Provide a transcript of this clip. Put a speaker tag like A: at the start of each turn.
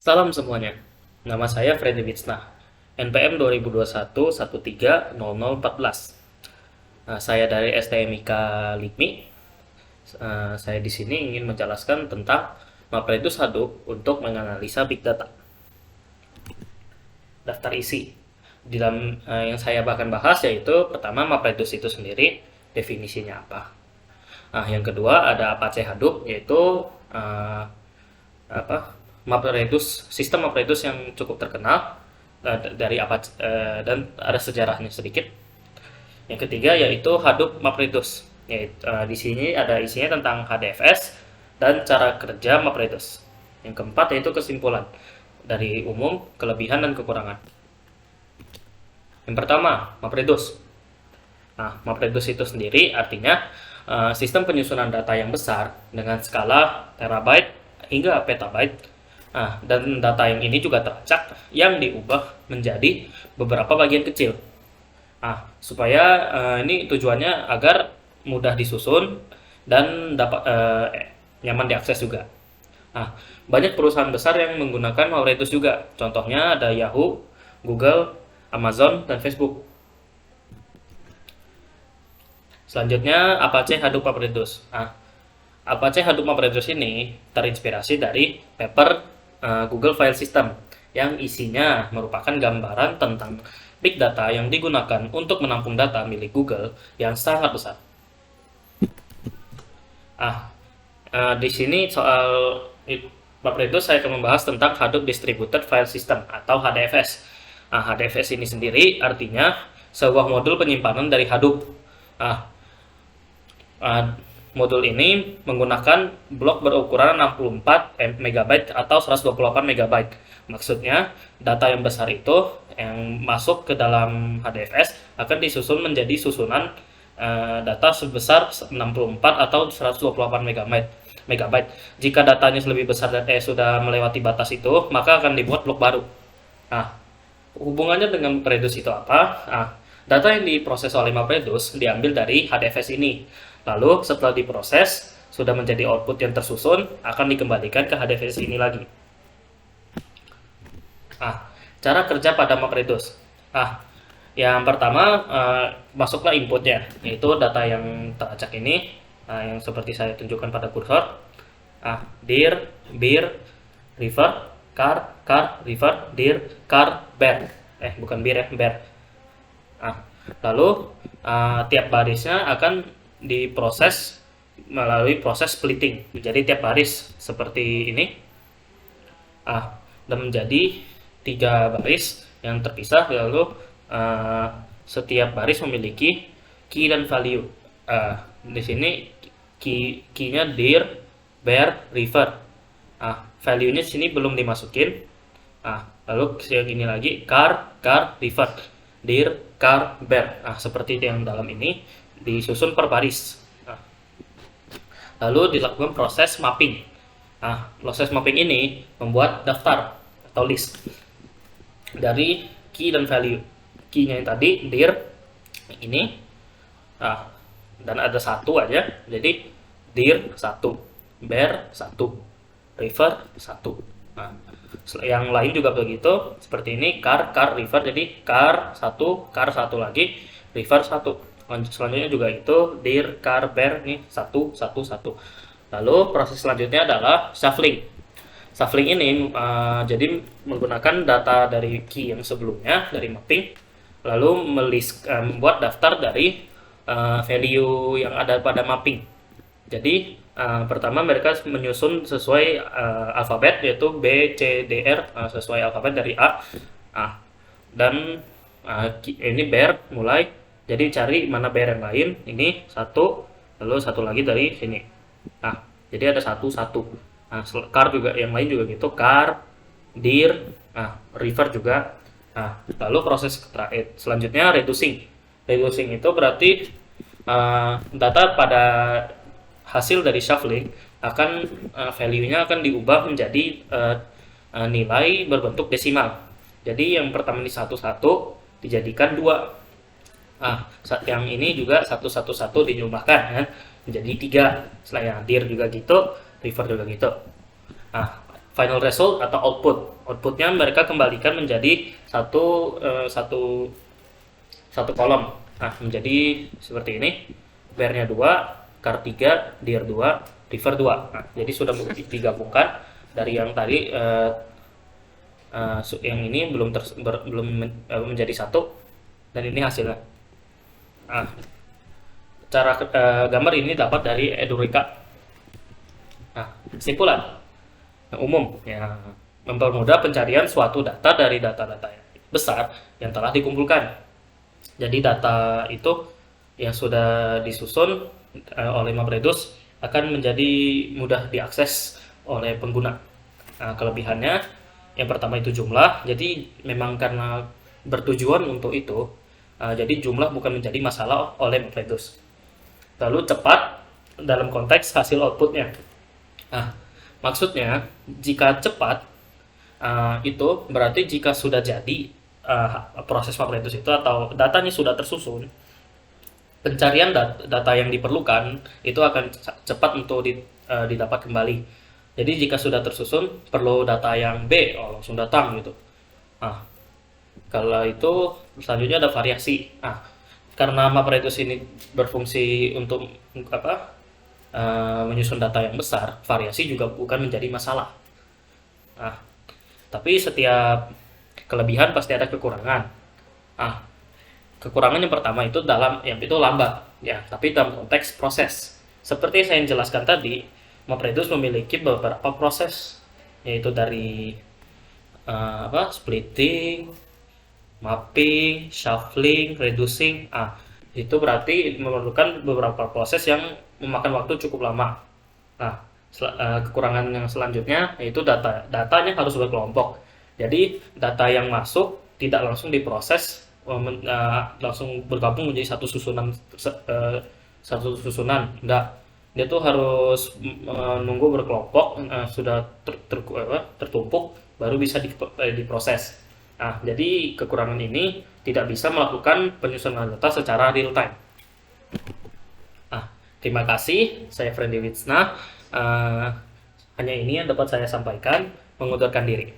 A: Salam semuanya, nama saya Freddy Witsna, NPM 2021 130014. Saya dari STMIK LIPMI. Saya di sini ingin menjelaskan tentang MapReduce Hadoop untuk menganalisa Big Data. Daftar isi. Di dalam yang saya akan bahas yaitu pertama MapReduce itu sendiri, definisinya apa. Yang kedua ada Apache Hadoop, yaitu apa MapReduce, sistem MapReduce yang cukup terkenal dari Apache, dan ada sejarahnya sedikit. Yang ketiga yaitu Hadoop MapReduce, yaitu di sini ada isinya tentang HDFS dan cara kerja MapReduce. Yang keempat yaitu kesimpulan dari umum, kelebihan dan kekurangan. Yang pertama, MapReduce. MapReduce itu sendiri artinya sistem penyusunan data yang besar dengan skala terabyte hingga petabyte. Dan data yang ini juga teracak yang diubah menjadi beberapa bagian kecil. Supaya ini tujuannya agar mudah disusun dan dapat nyaman diakses juga. Banyak perusahaan besar yang menggunakan MapReduce juga. Contohnya ada Yahoo, Google, Amazon, dan Facebook. Selanjutnya Apache Hadoop MapReduce. Apache Hadoop MapReduce ini terinspirasi dari paper Google File System yang isinya merupakan gambaran tentang big data yang digunakan untuk menampung data milik Google yang sangat besar. Di sini soal MapReduce saya akan membahas tentang Hadoop Distributed File System atau HDFS. HDFS ini sendiri artinya sebuah modul penyimpanan dari Hadoop. Modul ini menggunakan blok berukuran 64 MB atau 128 MB. Maksudnya, data yang besar itu yang masuk ke dalam HDFS akan disusun menjadi susunan data sebesar 64 atau 128 MB. Jika datanya lebih besar dan sudah melewati batas itu, maka akan dibuat blok baru. Hubungannya dengan MapReduce itu apa? Data yang diproses oleh MapReduce diambil dari HDFS ini. Lalu setelah diproses, sudah menjadi output yang tersusun, akan dikembalikan ke HDFS ini lagi. Cara kerja pada MapReduce. Yang pertama, masuklah inputnya, yaitu data yang teracak ini, yang seperti saya tunjukkan pada kursor. Dir, bir, river, car, river, dir, car, bear. Bukan bir ya, bear. Lalu tiap barisnya akan diproses melalui proses splitting. Jadi tiap baris seperti ini dan menjadi 3 baris yang terpisah. Lalu setiap baris memiliki key dan value. Di sini key-nya dir, bear, river. Value-nya di sini belum dimasukin. Lalu yang ini lagi car, river, dir, car, bear. Seperti yang dalam ini disusun per baris. Lalu dilakukan proses mapping. Proses mapping ini membuat daftar atau list dari key dan value. Key-nya yang tadi dir ini, dan ada satu aja, jadi dir 1, bear 1, river 1. Yang lain juga begitu, seperti ini car, river, jadi car 1 lagi, river 1. Selanjutnya juga itu dir, car, bear nih 1. Lalu proses selanjutnya adalah shuffling. Shuffling ini jadi menggunakan data dari key yang sebelumnya dari mapping, lalu membuat daftar dari value yang ada pada mapping. Jadi pertama mereka menyusun sesuai alfabet, yaitu B, C, D, R, sesuai alfabet dari A. Dan ini bear mulai. Jadi cari mana bear yang lain, ini 1, lalu 1 lagi dari sini. Jadi ada 1. Car juga, yang lain juga gitu, car, dir, river juga. Lalu proses selanjutnya reducing. Reducing itu berarti data pada hasil dari shuffling akan value-nya akan diubah menjadi nilai berbentuk desimal. Jadi yang pertama ini 1 dijadikan 2. Yang ini juga 1 dijumlahkan menjadi 3. Selain dir juga gitu, river juga gitu. final result atau output. Outputnya mereka kembalikan menjadi satu kolom. Nah, menjadi seperti ini. Var-nya 2, char 3, dir 2, diver 2. Nah, jadi sudah digabungkan dari yang tadi yang ini belum menjadi satu, dan ini hasilnya. Nah, cara gambar ini dapat dari Edureka. Nah, kesimpulan yang umum ya, mempermudah pencarian suatu data dari data-data yang besar yang telah dikumpulkan. Jadi data itu yang sudah disusun oleh MapReduce akan menjadi mudah diakses oleh pengguna. Nah, kelebihannya yang pertama itu jumlah. Jadi memang karena bertujuan untuk itu, jadi jumlah bukan menjadi masalah oleh MapReduce. Lalu cepat dalam konteks hasil outputnya. Nah, maksudnya jika cepat itu berarti jika sudah jadi proses MapReduce itu atau datanya sudah tersusun, pencarian data yang diperlukan itu akan cepat untuk didapat kembali. Jadi jika sudah tersusun perlu data yang B, langsung datang gitu. Nah, kalau itu selanjutnya ada variasi. Nah, karena MapReduce ini berfungsi untuk menyusun data yang besar, variasi juga bukan menjadi masalah. Nah, tapi setiap kelebihan pasti ada kekurangan. Nah, kekurangan yang pertama itu lambat ya, tapi dalam konteks proses. Seperti saya jelaskan tadi, MapReduce memiliki beberapa proses, yaitu dari splitting, mapping, shuffling, reducing. Itu berarti memerlukan beberapa proses yang memakan waktu cukup lama. Nah, kekurangan yang selanjutnya yaitu datanya harus berkelompok. Jadi data yang masuk tidak langsung diproses langsung bergabung menjadi satu susunan. Enggak, dia tuh harus menunggu berkelompok, sudah tertumpuk baru bisa diproses. Nah, jadi kekurangan ini tidak bisa melakukan penyusunan data secara real time. Terima kasih, saya Friendly Witsna. Hanya ini yang dapat saya sampaikan. Mengundurkan diri.